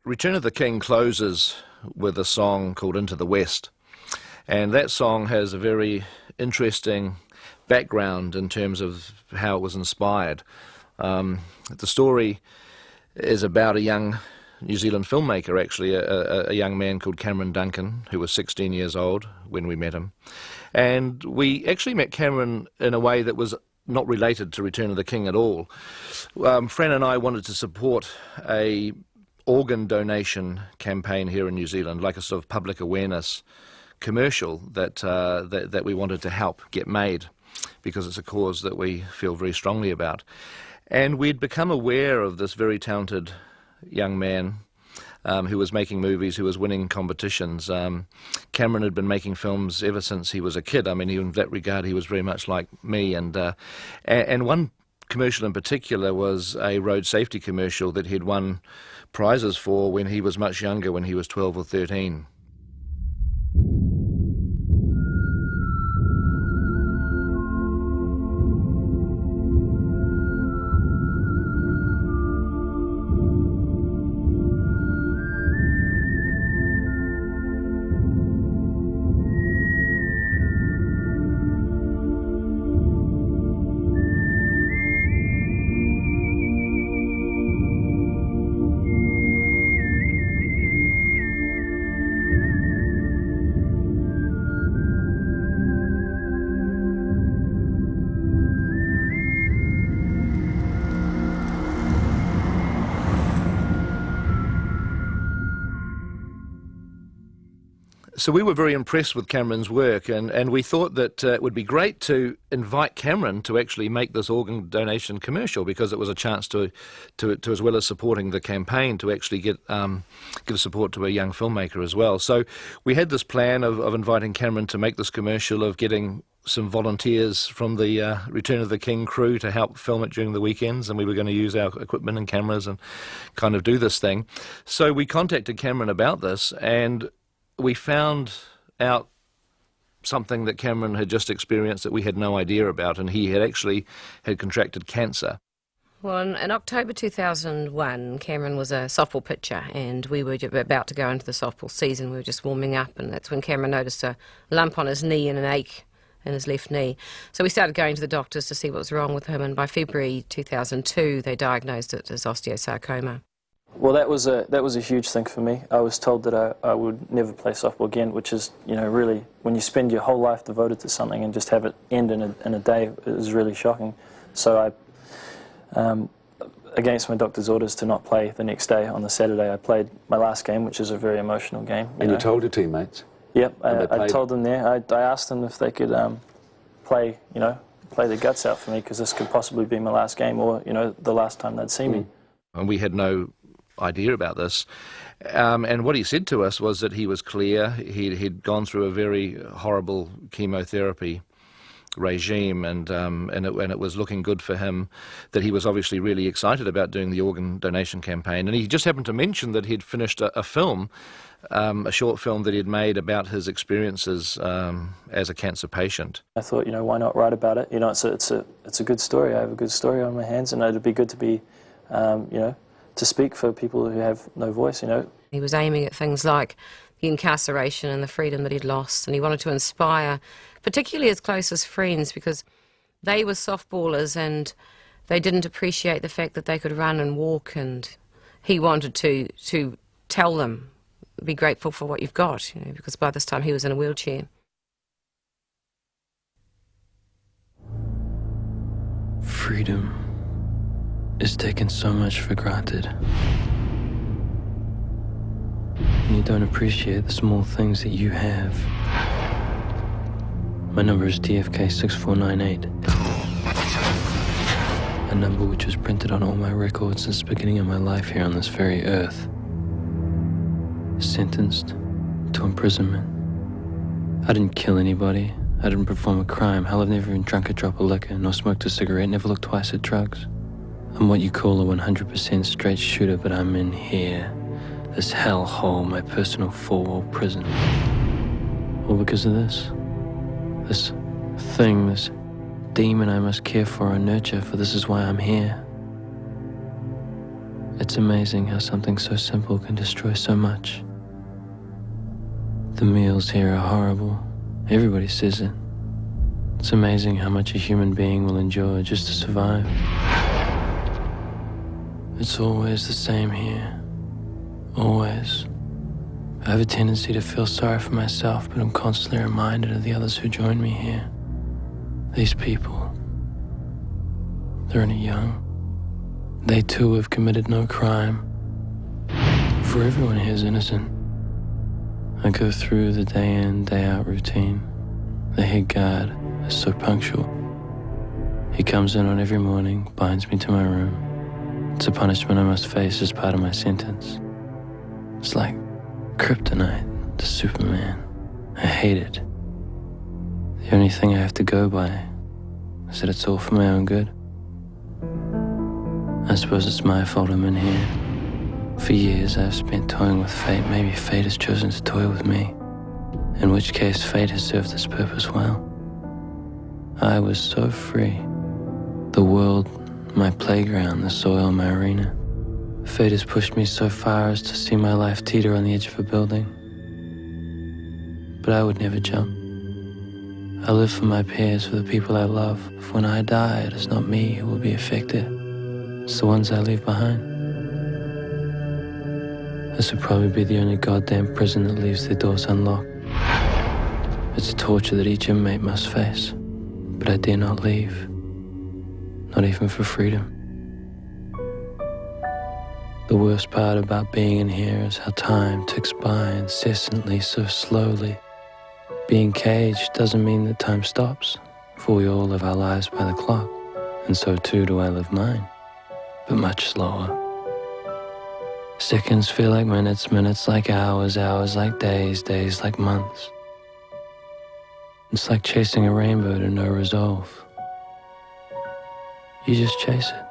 Return of the King closes with a song called Into the West, and that song has a very interesting background in terms of how it was inspired. The story is about a young New Zealand filmmaker, actually, a young man called Cameron Duncan, who was 16 years old when we met him. And we actually met Cameron in a way that was not related to Return of the King at all. Fran and I wanted to support a organ donation campaign here in New Zealand, like a sort of public awareness commercial that we wanted to help get made, because it's a cause that we feel very strongly about. And we'd become aware of this very talented young man who was making movies, who was winning competitions. Cameron had been making films ever since he was a kid. I mean, in that regard, he was very much like me. And one commercial in particular was a road safety commercial that he'd won prizes for when he was much younger, when he was 12 or 13. So we were very impressed with Cameron's work, and we thought that it would be great to invite Cameron to actually make this organ donation commercial, because it was a chance to as well as supporting the campaign, to actually give support to a young filmmaker as well. So we had this plan of inviting Cameron to make this commercial, of getting some volunteers from the Return of the King crew to help film it during the weekends, and we were going to use our equipment and cameras and kind of do this thing. So we contacted Cameron about this, and we found out something that Cameron had just experienced that we had no idea about, and he had contracted cancer. Well, in October 2001, Cameron was a softball pitcher, and we were about to go into the softball season. We were just warming up, and that's when Cameron noticed a lump on his knee and an ache in his left knee. So we started going to the doctors to see what was wrong with him, and by February 2002, they diagnosed it as osteosarcoma. Well, that was a huge thing for me. I was told that I would never play softball again, which is, really, when you spend your whole life devoted to something and just have it end in a day, it was really shocking. So I, against my doctor's orders to not play the next day, on the Saturday, I played my last game, which is a very emotional game. And you told your teammates? Yep, I told them there. I asked them if they could play their guts out for me, because this could possibly be my last game, or, the last time they'd see me. And we had no idea about this, and what he said to us was that he was clear. He'd gone through a very horrible chemotherapy regime, and it was looking good for him, that he was obviously really excited about doing the organ donation campaign. And he just happened to mention that he'd finished a film, a short film that he'd made about his experiences as a cancer patient. I thought, why not write about it? It's a good story. I have a good story on my hands, and it'd be good to be, to speak for people who have no voice, He was aiming at things like the incarceration and the freedom that he'd lost, and he wanted to inspire particularly his closest friends, because they were softballers and they didn't appreciate the fact that they could run and walk, and he wanted to tell them, be grateful for what you've got, because by this time he was in a wheelchair. Freedom is taken so much for granted. And you don't appreciate the small things that you have. My number is TFK 6498. A number which was printed on all my records since the beginning of my life here on this very earth. Sentenced to imprisonment. I didn't kill anybody. I didn't perform a crime. Hell, I've never even drunk a drop of liquor, nor smoked a cigarette, never looked twice at drugs. I'm what you call a 100% straight shooter, but I'm in here. This hellhole, my personal four-wall prison. All because of this. This thing, this demon I must care for and nurture, for this is why I'm here. It's amazing how something so simple can destroy so much. The meals here are horrible. Everybody says it. It's amazing how much a human being will endure just to survive. It's always the same here. Always. I have a tendency to feel sorry for myself, but I'm constantly reminded of the others who join me here. These people. They're only young. They too have committed no crime. For everyone here is innocent. I go through the day in, day out routine. The head guard is so punctual. He comes in on every morning, binds me to my room. It's a punishment I must face as part of my sentence. It's like kryptonite to Superman. I hate it. The only thing I have to go by is that it's all for my own good. I suppose it's my fault I'm in here. For years I've spent toying with fate. Maybe fate has chosen to toy with me, in which case fate has served its purpose well. I was so free. The world, my playground, the soil, my arena. Fate has pushed me so far as to see my life teeter on the edge of a building. But I would never jump. I live for my peers, for the people I love. For when I die, it is not me who will be affected. It's the ones I leave behind. This would probably be the only goddamn prison that leaves their doors unlocked. It's a torture that each inmate must face, but I dare not leave, not even for freedom. The worst part about being in here is how time ticks by incessantly, so slowly. Being caged doesn't mean that time stops, for we all live our lives by the clock, and so too do I live mine, but much slower. Seconds feel like minutes, minutes like hours, hours like days, days like months. It's like chasing a rainbow to no resolve. You just chase it.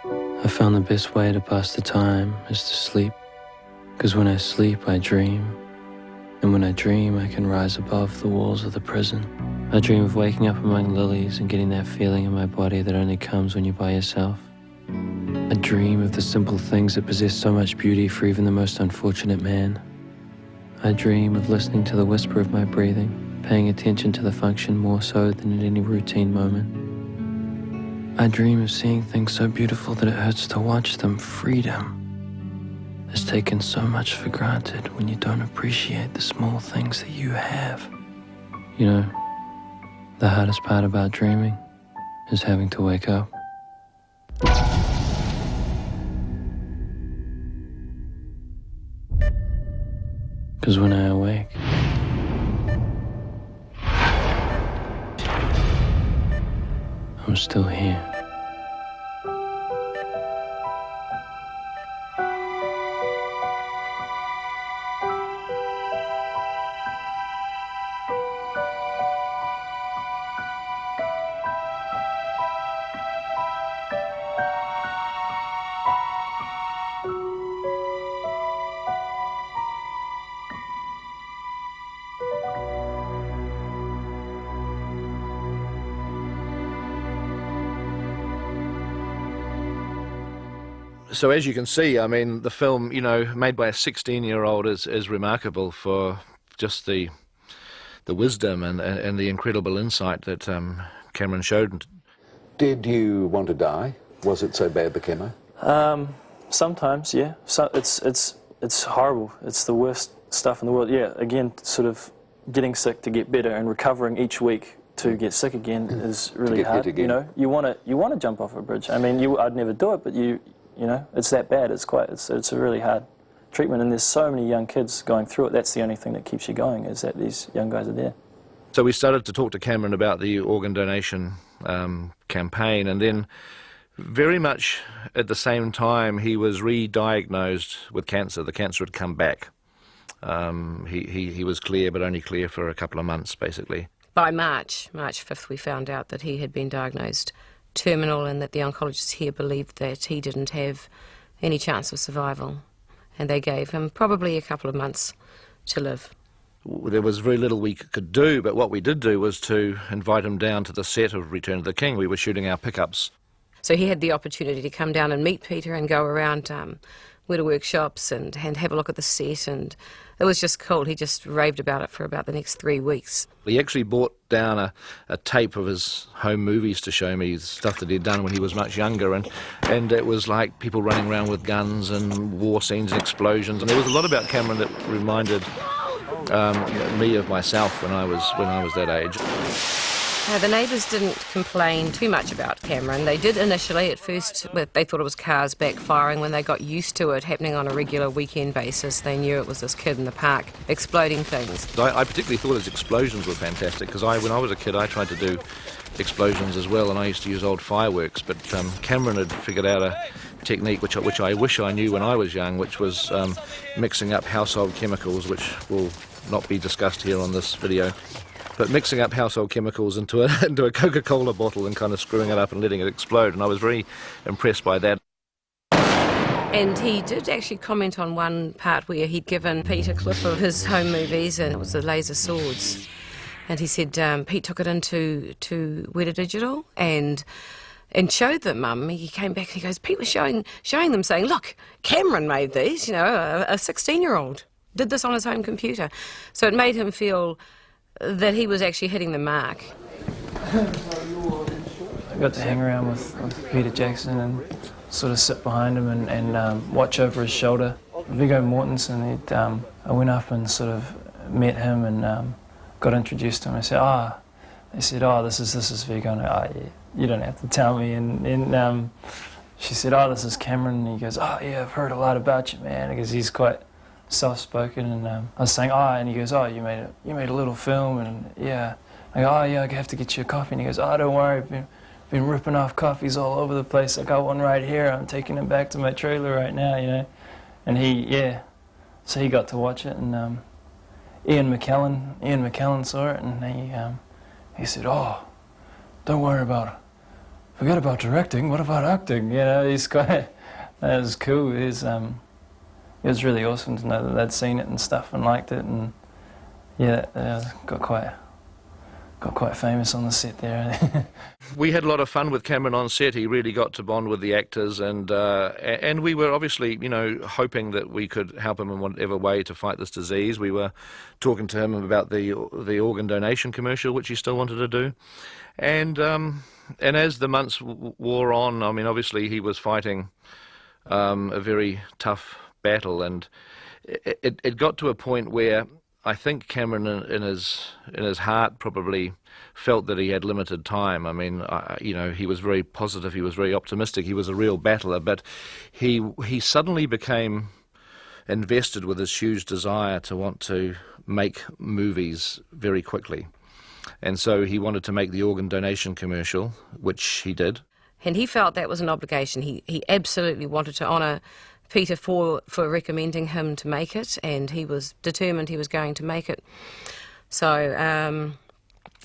I found the best way to pass the time is to sleep, because when I sleep I dream, and when I dream I can rise above the walls of the prison. I dream of waking up among lilies and getting that feeling in my body that only comes when you're by yourself. I dream of the simple things that possess so much beauty for even the most unfortunate man. I dream of listening to the whisper of my breathing, paying attention to the function more so than at any routine moment. I dream of seeing things so beautiful that it hurts to watch them. Freedom is taken so much for granted when you don't appreciate the small things that you have. You know, the hardest part about dreaming is having to wake up. Because when I awake, I'm still here. So as you can see, I mean, the film, you know, made by a 16-year-old is remarkable for just the wisdom and the incredible insight that Cameron showed. Did you want to die? Was it so bad, the chemo? Sometimes, yeah. So it's horrible. It's the worst stuff in the world. Yeah, again, sort of getting sick to get better and recovering each week to get sick again is really hard. You know, you want to jump off a bridge. I mean, I'd never do it, but you know, it's that bad. It's a really hard treatment, and there's so many young kids going through it. That's the only thing that keeps you going, is that these young guys are there. So we started to talk to Cameron about the organ donation campaign, and then very much at the same time he was re-diagnosed with cancer. The cancer had come back. He was clear, but only clear for a couple of months, basically. By March 5th, we found out that he had been diagnosed terminal and that the oncologists here believed that he didn't have any chance of survival. And they gave him probably a couple of months to live. There was very little we could do, but what we did do was to invite him down to the set of Return of the King. We were shooting our pickups. So he had the opportunity to come down and meet Peter and go around Weta workshops and have a look at the set, and it was just cool. He just raved about it for about the next 3 weeks. He actually brought down a tape of his home movies to show me stuff that he'd done when he was much younger, and it was like people running around with guns and war scenes and explosions, and there was a lot about Cameron that reminded me of myself when I was that age. The neighbours didn't complain too much about Cameron. They did initially. At first, they thought it was cars backfiring. When they got used to it happening on a regular weekend basis, they knew it was this kid in the park exploding things. I particularly thought his explosions were fantastic, because when I was a kid I tried to do explosions as well, and I used to use old fireworks, but Cameron had figured out a technique which I wish I knew when I was young, which was mixing up household chemicals, which will not be discussed here on this video. But mixing up household chemicals into a Coca-Cola bottle and kind of screwing it up and letting it explode, and I was very impressed by that. And he did actually comment on one part where he'd given Pete a clip of his home movies, and it was the Laser Swords. And he said Pete took it into Weta Digital and showed them, Mum. He came back and he goes, Pete was showing them, saying, look, Cameron made these, you know, a 16-year-old did this on his home computer. So it made him feel that he was actually hitting the mark. I got to hang around with Peter Jackson and sort of sit behind him and watch over his shoulder. Viggo Mortensen, I went up and sort of met him and got introduced to him. I said, they said, this is Viggo. And I, yeah, you don't have to tell me. And she said, this is Cameron. And he goes, yeah, I've heard a lot about you, man, because he's quite soft-spoken. And I was saying, and he goes, you made a little film, and yeah. I go, yeah, I have to get you a coffee. And he goes, don't worry, I've been ripping off coffees all over the place. I got one right here. I'm taking it back to my trailer right now, you know. And so he got to watch it, and Ian McKellen saw it, and he said, don't worry about it. Forget about directing. What about acting? You know, he's quite. That was cool. It was really awesome to know that they'd seen it and stuff and liked it, and got quite famous on the set there. We had a lot of fun with Cameron on set. He really got to bond with the actors, and we were obviously, you know, hoping that we could help him in whatever way to fight this disease. We were talking to him about the organ donation commercial, which he still wanted to do, and as the months wore on, I mean, obviously he was fighting a very tough battle, and it got to a point where I think Cameron, in his heart, probably felt that he had limited time. I mean, you know, he was very positive, he was very optimistic, he was a real battler, but he suddenly became invested with this huge desire to want to make movies very quickly. And so he wanted to make the organ donation commercial, which he did. And he felt that was an obligation. He absolutely wanted to honour Peter for recommending him to make it, and he was determined he was going to make it. So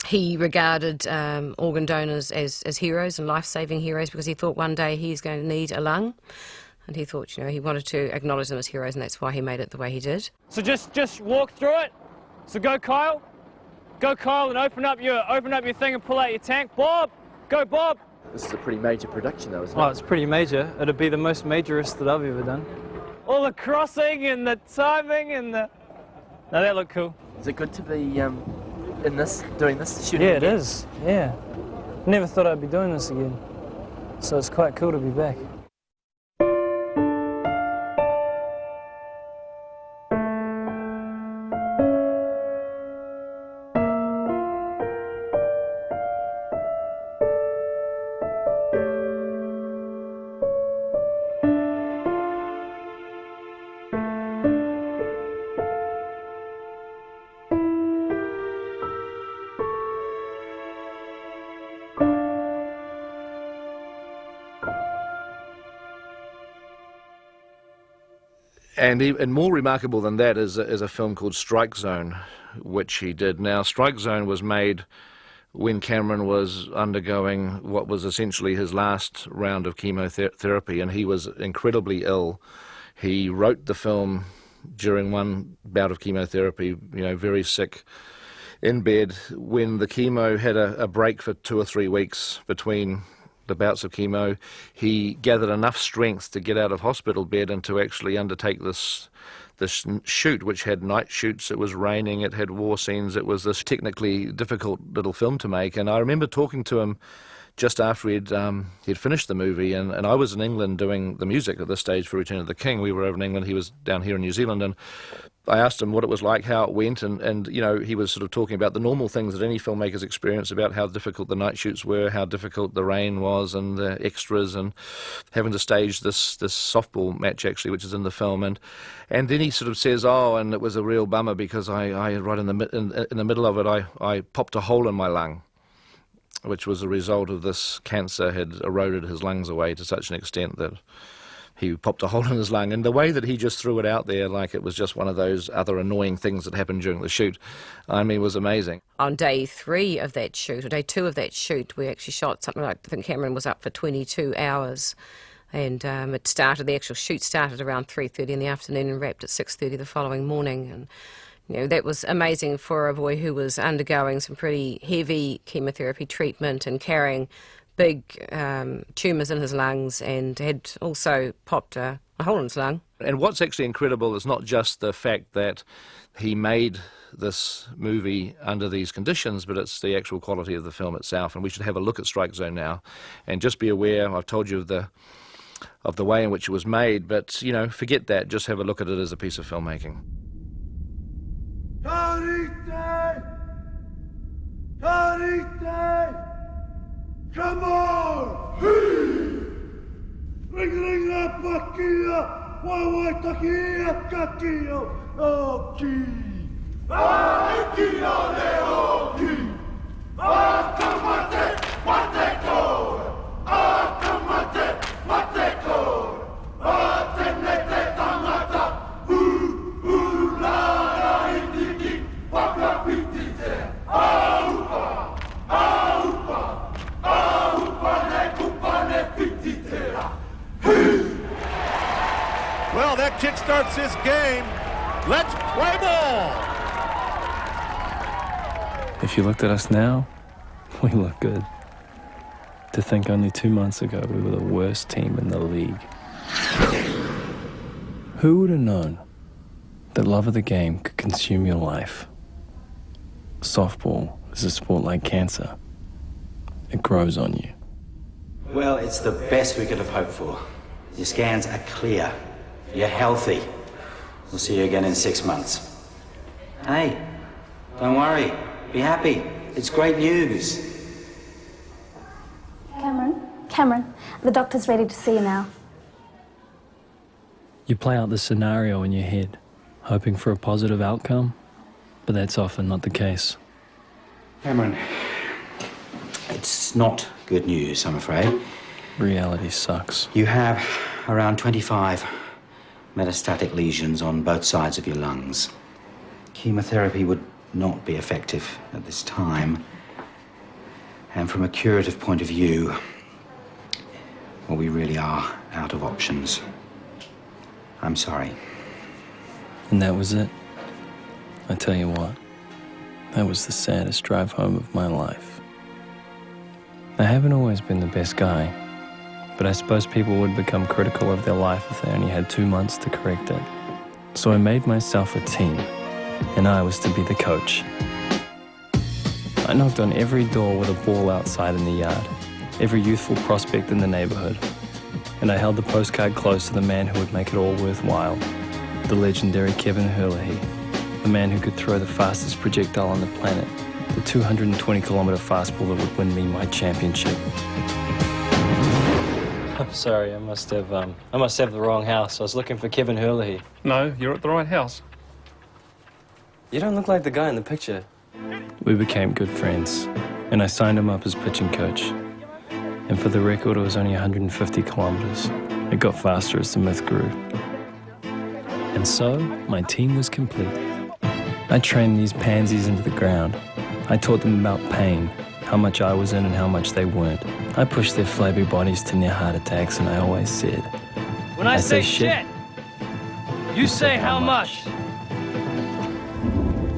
he regarded organ donors as heroes and life-saving heroes, because he thought one day he's going to need a lung, and he thought, you know, he wanted to acknowledge them as heroes, and that's why he made it the way he did. So just walk through it. So go Kyle, and open up your thing and pull out your tank. Bob, go Bob. This is a pretty major production, though, isn't it? Oh, it's pretty major. It'd be the most majorist that I've ever done. All the crossing and the timing and the... No, that looked cool. Is it good to be in this, doing this, shooting? Yeah, it is. Yeah. Never thought I'd be doing this again. So it's quite cool to be back. And more remarkable than that is a film called Strike Zone, which he did. Now, Strike Zone was made when Cameron was undergoing what was essentially his last round of chemotherapy, and he was incredibly ill. He wrote the film during one bout of chemotherapy, you know, very sick, in bed. When the chemo had a break for 2 or 3 weeks between the bouts of chemo, he gathered enough strength to get out of hospital bed and to actually undertake this shoot, which had night shoots. It was raining, it had war scenes, it was this technically difficult little film to make. And I remember talking to him just after he'd finished the movie, and I was in England doing the music at this stage for Return of the King. We were over in England, he was down here in New Zealand, and I asked him what it was like, how it went, and you know, he was sort of talking about the normal things that any filmmakers experience, about how difficult the night shoots were, how difficult the rain was, and the extras, and having to stage this softball match, actually, which is in the film. And then he sort of says, oh, and it was a real bummer because I right in the middle of it, I popped a hole in my lung, which was a result of this cancer had eroded his lungs away to such an extent that he popped a hole in his lung. And the way that he just threw it out there like it was just one of those other annoying things that happened during the shoot, I mean, was amazing. On day 3 of that shoot, or day 2 of that shoot, we actually shot something like, I think Cameron was up for 22 hours. And the actual shoot started around 3:30 in the afternoon and wrapped at 6:30 the following morning. And you know, that was amazing for a boy who was undergoing some pretty heavy chemotherapy treatment and carrying big tumours in his lungs, and had also popped a hole in his lung. And what's actually incredible is not just the fact that he made this movie under these conditions, but it's the actual quality of the film itself. And we should have a look at Strike Zone now and just be aware, I've told you of the way in which it was made, but, you know, forget that, just have a look at it as a piece of filmmaking. Come on! Ring la paquilla, wawa taquilla, caquillo, oki. Aikio de oki. Akamate, mateko. Akamate, mateko. Atenete tamata. La la indiki, paka pitite. Aupa, aupa. Well, that kickstarts this game. Let's play ball! If you looked at us now, we look good. To think only 2 months ago we were the worst team in the league. Who would have known that love of the game could consume your life? Softball is a sport like cancer. It grows on you. Well, it's the best we could have hoped for. Your scans are clear. You're healthy. We'll see you again in 6 months. Hey, don't worry. Be happy. It's great news. Cameron, the doctor's ready to see you now. You play out the scenario in your head, hoping for a positive outcome, but that's often not the case. Cameron, it's not good news, I'm afraid. Reality sucks. You have around 25 metastatic lesions on both sides of your lungs. Chemotherapy would not be effective at this time. And from a curative point of view, well, we really are out of options. I'm sorry. And that was it. I tell you what, that was the saddest drive home of my life. I haven't always been the best guy, but I suppose people would become critical of their life if they only had 2 months to correct it. So I made myself a team, and I was to be the coach. I knocked on every door with a ball outside in the yard, every youthful prospect in the neighborhood, and I held the postcard close to the man who would make it all worthwhile, the legendary Kevin Herlihy, the man who could throw the fastest projectile on the planet, the 220-kilometer fastball that would win me my championship. I'm sorry, I must have the wrong house. I was looking for Kevin Herlihy. No, you're at the right house. You don't look like the guy in the picture. We became good friends, and I signed him up as pitching coach. And for the record, it was only 150 kilometers. It got faster as the myth grew. And so, my team was complete. I trained these pansies into the ground. I taught them about pain, how much I was in and how much they weren't. I pushed their flabby bodies to near heart attacks, and I always said, When I say shit, you say how much.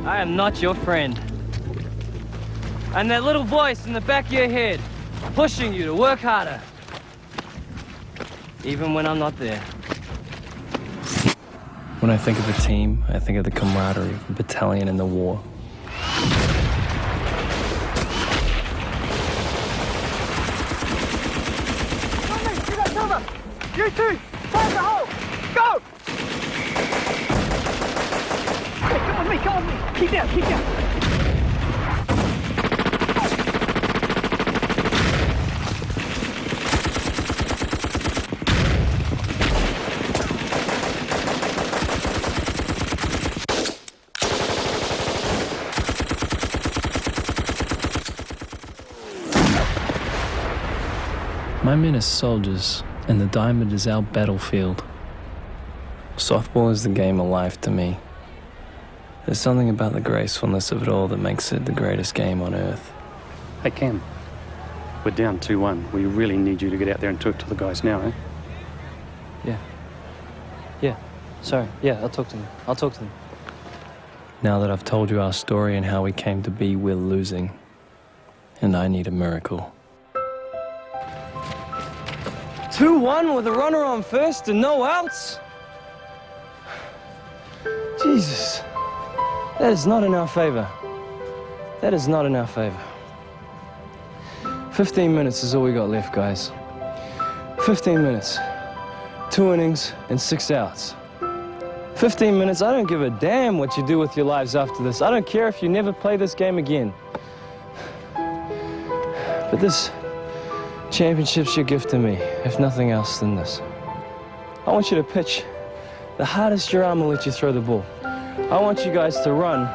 I am not your friend. And that little voice in the back of your head, pushing you to work harder. Even when I'm not there. When I think of a team, I think of the camaraderie of a battalion in the war. You two, find the hole! Go! Come on me, come on me! Keep down, keep down! My men are soldiers, and the diamond is our battlefield. Softball is the game of life to me. There's something about the gracefulness of it all that makes it the greatest game on earth. Hey, Cam. We're down 2-1. We really need you to get out there and talk to the guys now, eh? Yeah. Sorry. Yeah, I'll talk to them. I'll talk to them. Now that I've told you our story and how we came to be, we're losing. And I need a miracle. 2-1 with a runner on first and no outs? Jesus. That is not in our favor. That is not in our favor. 15 minutes is all we got left, guys. 15 minutes. 2 innings and 6 outs. 15 minutes, I don't give a damn what you do with your lives after this. I don't care if you never play this game again. But this championship's your gift to me, if nothing else than this. I want you to pitch the hardest your arm will let you throw the ball. I want you guys to run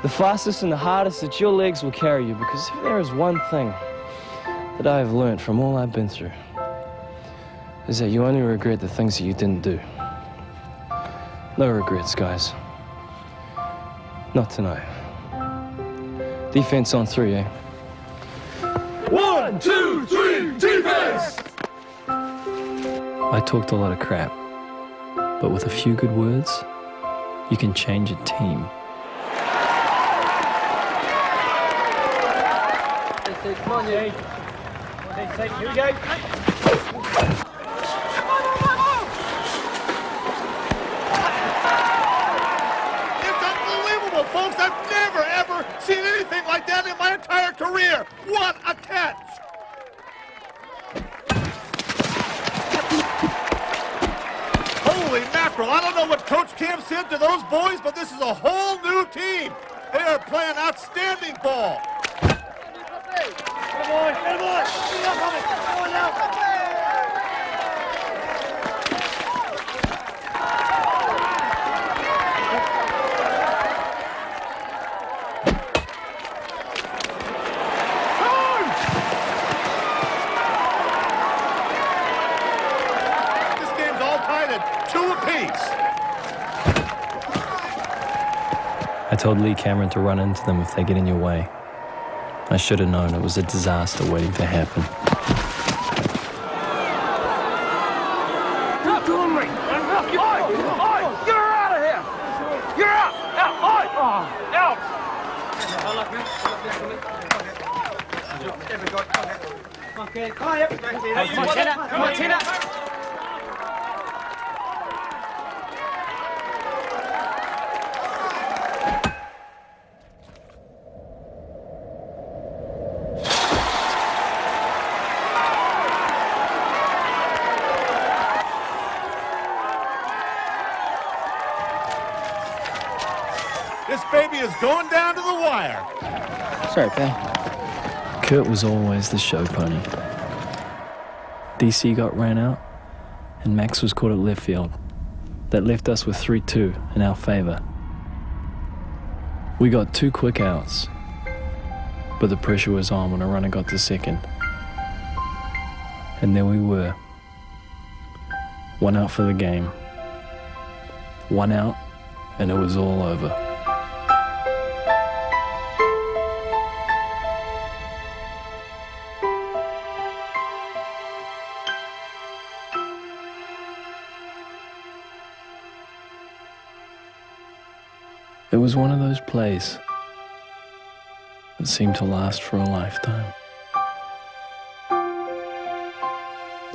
the fastest and the hardest that your legs will carry you, because if there is one thing that I have learned from all I've been through, is that you only regret the things that you didn't do. No regrets, guys. Not tonight. Defense on 3, eh? 1, 2, 3, defense! I talked a lot of crap, but with a few good words, you can change a team. Come on, you. Here we go. It's unbelievable, folks. I've never, ever seen anything like that in my entire career. What a catch! Holy mackerel. I don't know what Coach Cam said to those boys, but this is a whole new team. They are playing outstanding ball. Come on, come on. Come on now. This game's all tied at 2 apiece. I told Lee Cameron to run into them if they get in your way. I should have known it was a disaster waiting to happen. Talk to him, Ray. Oi! You're out of here! You're out! Out! Oi! Out! Okay, come on, Tina. Come on, Tina. This baby is going down to the wire. Sorry, pal. Kurt was always the show pony. DC got ran out, and Max was caught at left field. That left us with 3-2 in our favor. We got 2 quick outs, but the pressure was on when a runner got to second. And there we were. 1 out for the game. 1 out, and it was all over. It was one of those plays that seemed to last for a lifetime.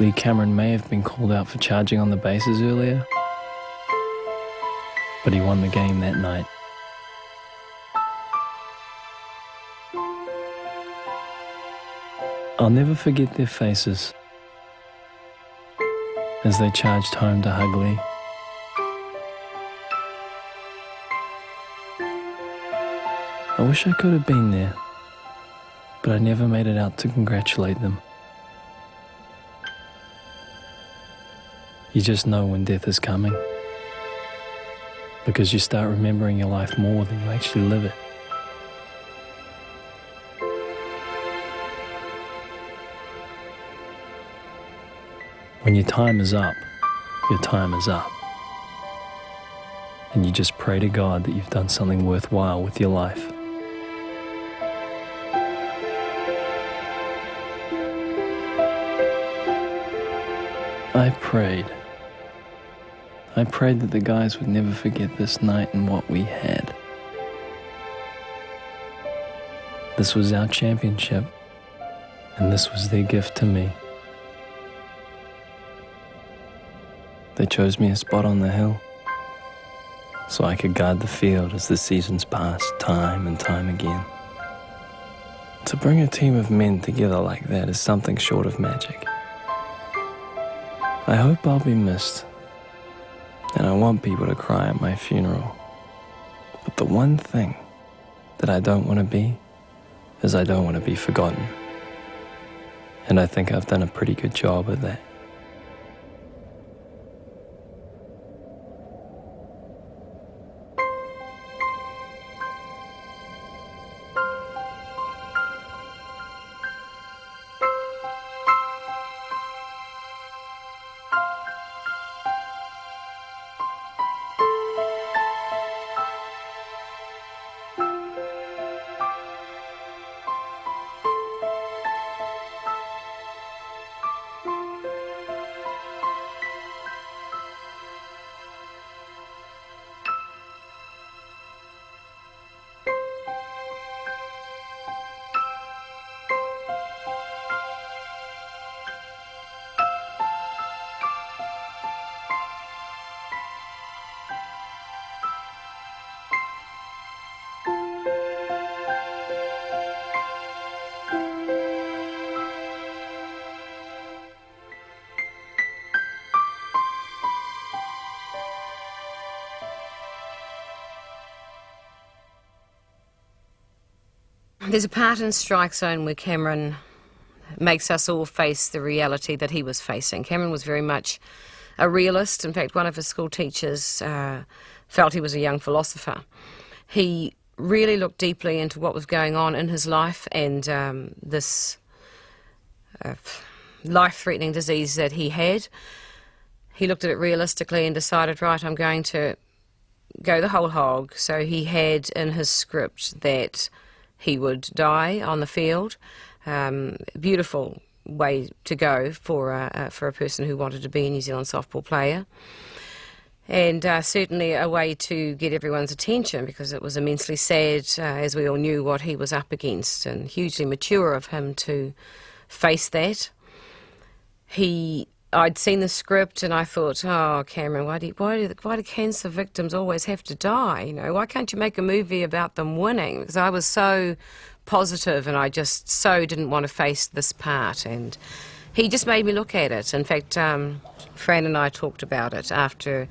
Lee Cameron may have been called out for charging on the bases earlier, but he won the game that night. I'll never forget their faces as they charged home to hug Lee. I wish I could have been there, but I never made it out to congratulate them. You just know when death is coming, because you start remembering your life more than you actually live it. When your time is up, your time is up. And you just pray to God that you've done something worthwhile with your life. I prayed that the guys would never forget this night and what we had. This was our championship, and this was their gift to me. They chose me a spot on the hill so I could guard the field as the seasons passed time and time again. To bring a team of men together like that is something short of magic. I hope I'll be missed, and I want people to cry at my funeral. But the one thing that I don't want to be is I don't want to be forgotten. And I think I've done a pretty good job of that. There's a part in Strike Zone where Cameron makes us all face the reality that he was facing. Cameron was very much a realist. In fact, one of his school teachers felt he was a young philosopher. He really looked deeply into what was going on in his life and this life-threatening disease that he had. He looked at it realistically and decided, right, I'm going to go the whole hog. So he had in his script that he would die on the field. Beautiful way to go for a person who wanted to be a New Zealand softball player. And certainly a way to get everyone's attention, because it was immensely sad, as we all knew, what he was up against, and hugely mature of him to face that. I'd seen the script and I thought, oh, Cameron, why do cancer victims always have to die? You know, why can't you make a movie about them winning? Because I was so positive and I just so didn't want to face this part. And he just made me look at it. In fact, Fran and I talked about it after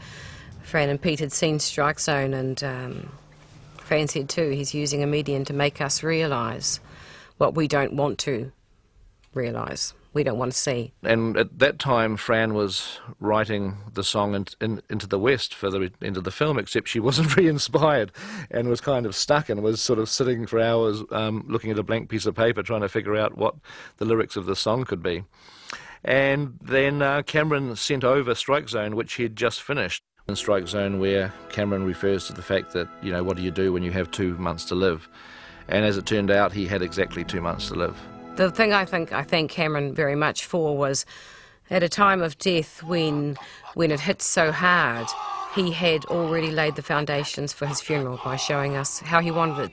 Fran and Pete had seen Strike Zone, and Fran said too, he's using a medium to make us realise what we don't want to realise. We don't want to see. And at that time, Fran was writing the song Into the West for the end of the film, except she wasn't very inspired and was kind of stuck and was sort of sitting for hours looking at a blank piece of paper trying to figure out what the lyrics of the song could be. And then Cameron sent over Strike Zone, which he'd just finished. In Strike Zone, where Cameron refers to the fact that, you know, what do you do when you have 2 months to live? And as it turned out, he had exactly 2 months to live. The thing I thank Cameron very much for was, at a time of death when it hit so hard, he had already laid the foundations for his funeral by showing us how he wanted it